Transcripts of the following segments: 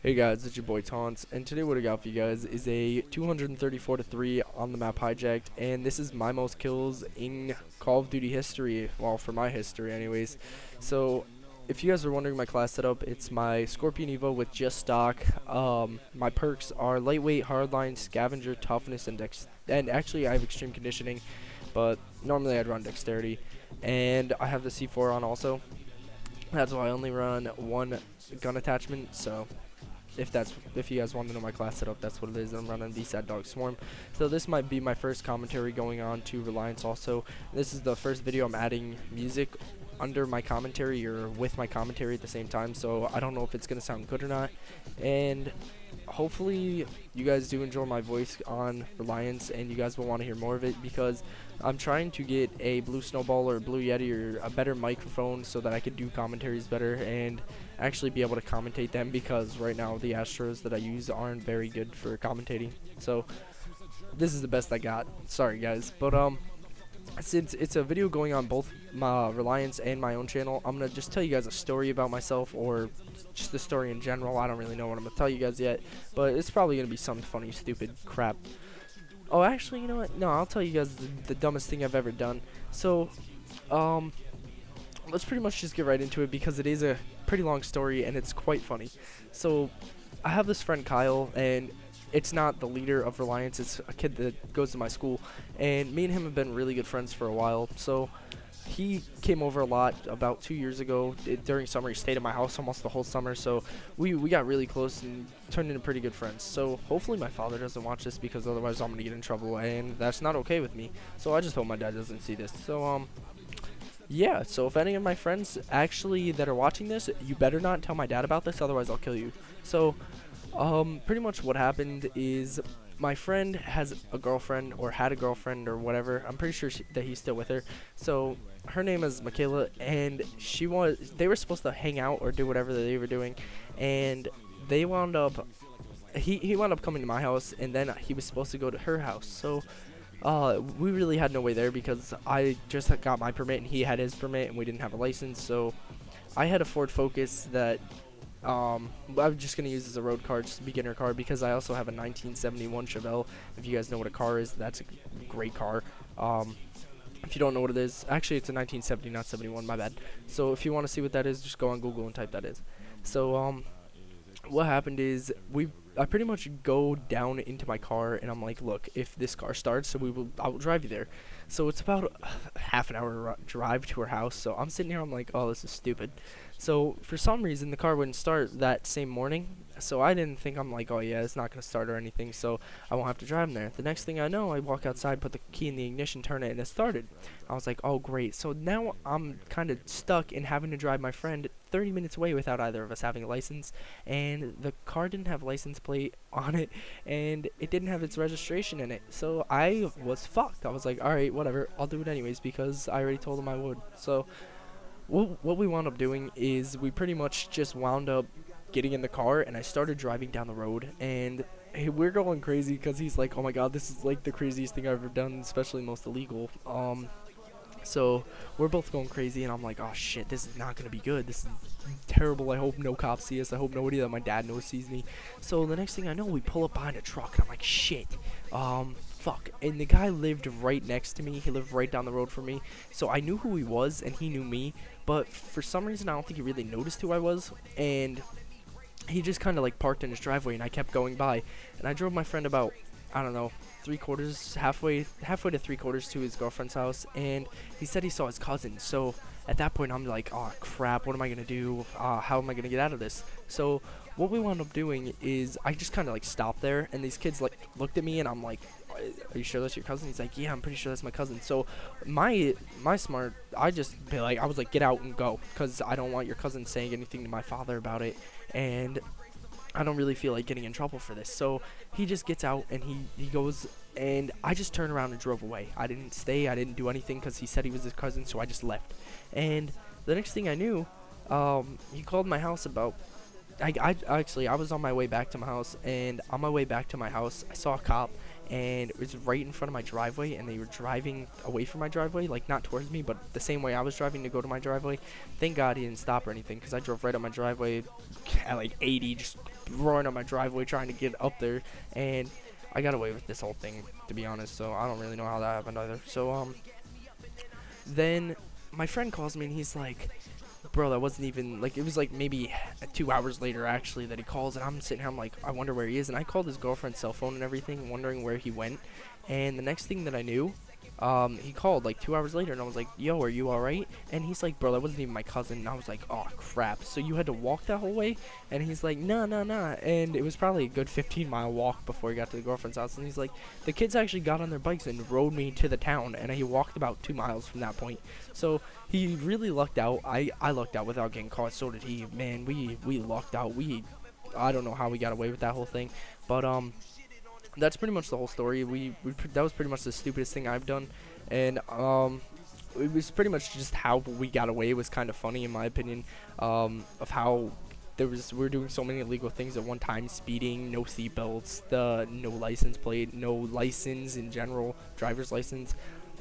Hey guys, it's your boy Taunts, and today what I got for you guys is a 234-3 on the map hijacked, and this is my most kills in Call of Duty history, well, for my history anyways. So, if you guys are wondering my class setup, it's my Scorpion Iv'e with just stock. My perks are lightweight, hardline, scavenger, toughness, and actually I have extreme conditioning, but normally I'd run dexterity, and I have the C4 on also. That's why I only run one gun attachment, so if you guys want to know my class setup, that's what it is. I'm running the Sad Dog Swarm. So this might be my first commentary going on to Reliance also. This is the first video I'm adding music under my commentary or with my commentary at the same time, so I don't know if it's gonna sound good or not. And hopefully you guys do enjoy my voice on Reliance and you guys will want to hear more of it, because I'm trying to get a Blue Snowball or a Blue Yeti or a better microphone so that I could do commentaries better and actually be able to commentate them, because right now the Astros that I use aren't very good for commentating. So this is the best I got. Sorry guys, but since it's a video going on both my Reliance and my own channel, I'm gonna just tell you guys a story about myself, or just the story in general. I don't really know what I'm gonna tell you guys yet, but it's probably gonna be some funny, stupid crap. Oh, actually, you know what? No, I'll tell you guys the dumbest thing I've ever done. So, let's pretty much just get right into it, because it is a pretty long story and it's quite funny. So, I have this friend Kyle, and it's not the leader of Reliance, it's a kid that goes to my school, and me and him have been really good friends for a while. So he came over a lot about 2 years ago during summer. He stayed at my house almost the whole summer, so we got really close and turned into pretty good friends. So hopefully my father doesn't watch this, because otherwise I'm gonna get in trouble, and that's not okay with me. So I just hope my dad doesn't see this. So yeah, so if any of my friends actually that are watching this, you better not tell my dad about this, otherwise I'll kill you. So pretty much what happened is my friend has a girlfriend, or had a girlfriend, or whatever. I'm pretty sure that he's still with her. So her name is Michaela, and they were supposed to hang out or do whatever they were doing, and they wound up, he wound up coming to my house, and then he was supposed to go to her house. So we really had no way there, because I just got my permit and he had his permit, and we didn't have a license. So I had a Ford Focus that I'm just gonna use as a road car, just a beginner car, because I also have a 1971 Chevelle. If you guys know what a car is, that's a great car. If you don't know what it is, actually it's a 1970, not 71, my bad. So if you want to see what that is, just go on Google and type that is. So what happened is I pretty much go down into my car, and I'm like, look, if this car starts, I will drive you there. So it's about a half an hour drive to her house. So I'm sitting here, I'm like, oh, this is stupid. So for some reason the car wouldn't start that same morning. So I didn't think, I'm like, oh yeah, it's not gonna start or anything, so I won't have to drive him there. The next thing I know, I walk outside, put the key in the ignition, turn it, and it started. I was like, oh great. So now I'm kind of stuck in having to drive my friend 30 minutes away without either of us having a license, and the car didn't have a license plate on it, and it didn't have its registration in it. So I was fucked. I was like, alright, whatever, I'll do it anyways, because I already told him I would. So what we wound up doing is we pretty much just wound up getting in the car, and I started driving down the road, and we're going crazy, because he's like, oh my god, this is like the craziest thing I've ever done, especially most illegal. So we're both going crazy, and I'm like, oh shit, this is not gonna be good, this is terrible. I hope no cops see us, I hope nobody that my dad knows sees me. So the next thing I know, we pull up behind a truck, and I'm like, shit, fuck. And the guy lived right next to me, he lived right down the road from me, so I knew who he was and he knew me, but for some reason I don't think he really noticed who I was, and he just kind of like parked in his driveway, and I kept going by, and I drove my friend about, I don't know, halfway to 3/4 to his girlfriend's house, and he said he saw his cousin. So at that point I'm like, oh crap, what am I gonna do? How am I gonna get out of this? So what we wound up doing is I just kind of like stopped there, and these kids like looked at me, and I'm like, are you sure that's your cousin? He's like, yeah, I'm pretty sure that's my cousin. So my smart, I was like, get out and go, because I don't want your cousin saying anything to my father about it, and I don't really feel like getting in trouble for this. So he just gets out, and he goes, and I just turned around and drove away. I didn't stay, I didn't do anything, because he said he was his cousin, so I just left. And the next thing I knew, he called my house about, I was on my way back to my house, and on my way back to my house I saw a cop, and it was right in front of my driveway, and they were driving away from my driveway, like not towards me, but the same way I was driving to go to my driveway. Thank God he didn't stop or anything, because I drove right up my driveway at like 80, just roaring up my driveway trying to get up there, and I got away with this whole thing, to be honest. So I don't really know how that happened either. So then my friend calls me and he's like, bro, that wasn't even like, it was like maybe 2 hours later actually that he calls, and I'm sitting here, I'm like, I wonder where he is. And I called his girlfriend's cell phone and everything, wondering where he went. And the next thing that I knew, he called like 2 hours later, and I was like, yo, are you alright? And he's like, bro, that wasn't even my cousin. And I was like, oh crap, so you had to walk that whole way? And he's like, nah, nah, nah. And it was probably a good 15-mile walk before he got to the girlfriend's house. And he's like, the kids actually got on their bikes and rode me to the town, and he walked about 2 miles from that point. So he really lucked out. I lucked out without getting caught. So did he. Man, we lucked out. I don't know how we got away with that whole thing, but that's pretty much the whole story. That was pretty much the stupidest thing I've done, and it was pretty much just how we got away. It was kind of funny in my opinion, of how we were doing so many illegal things at one time: speeding, no seatbelts, the no license plate, no license in general, driver's license,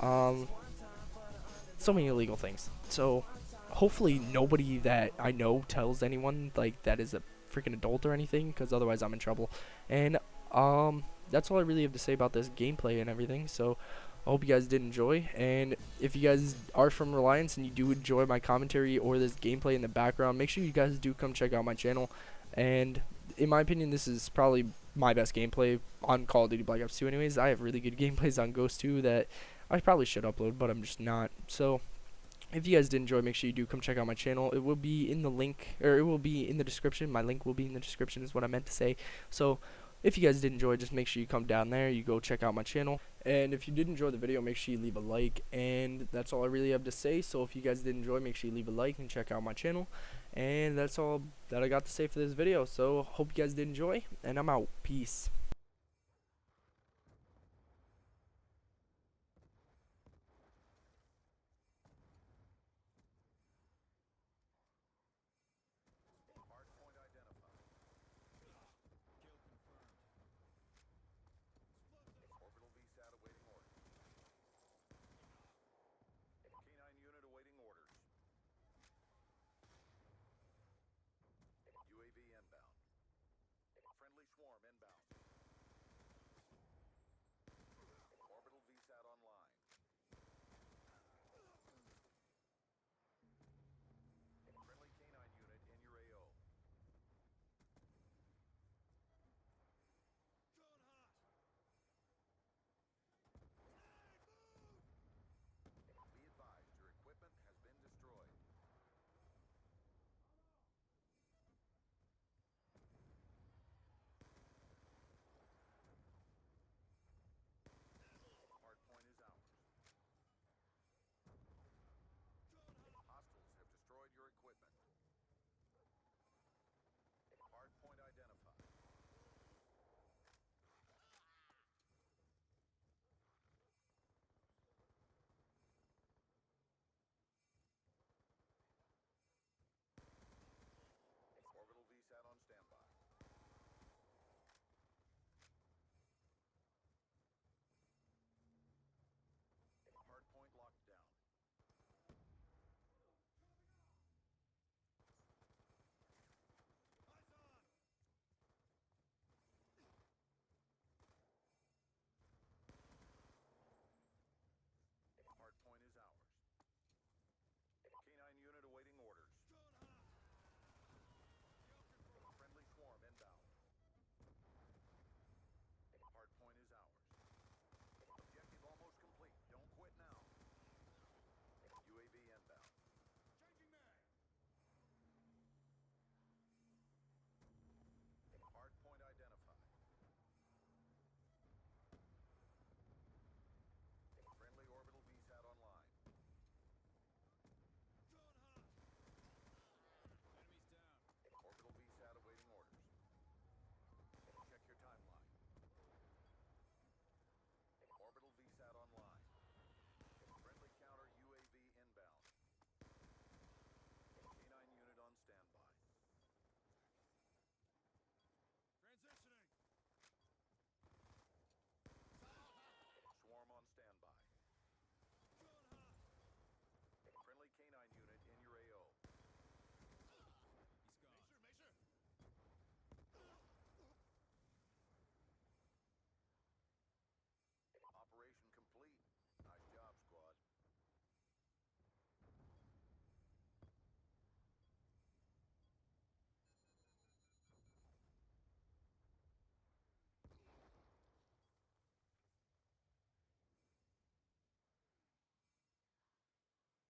so many illegal things. So hopefully nobody that I know tells anyone like that is a freaking adult or anything, because otherwise I'm in trouble. And that's all I really have to say about this gameplay and everything. So I hope you guys did enjoy, and if you guys are from Reliance and you do enjoy my commentary or this gameplay in the background, make sure you guys do come check out my channel. And in my opinion, this is probably my best gameplay on Call of Duty Black Ops 2 anyways. I have really good gameplays on Ghost 2 that I probably should upload, but I'm just not. So if you guys did enjoy, make sure you do come check out my channel. It will be in the link, or it will be in the description. My link will be in the description is what I meant to say. So if you guys did enjoy, just make sure you come down there, you go check out my channel. And if you did enjoy the video, make sure you leave a like. And that's all I really have to say. So if you guys did enjoy, make sure you leave a like and check out my channel. And that's all that I got to say for this video. So hope you guys did enjoy, and I'm out. Peace. Orbital VSAT awaiting orders. K9 unit awaiting orders. UAV inbound. Friendly swarm inbound.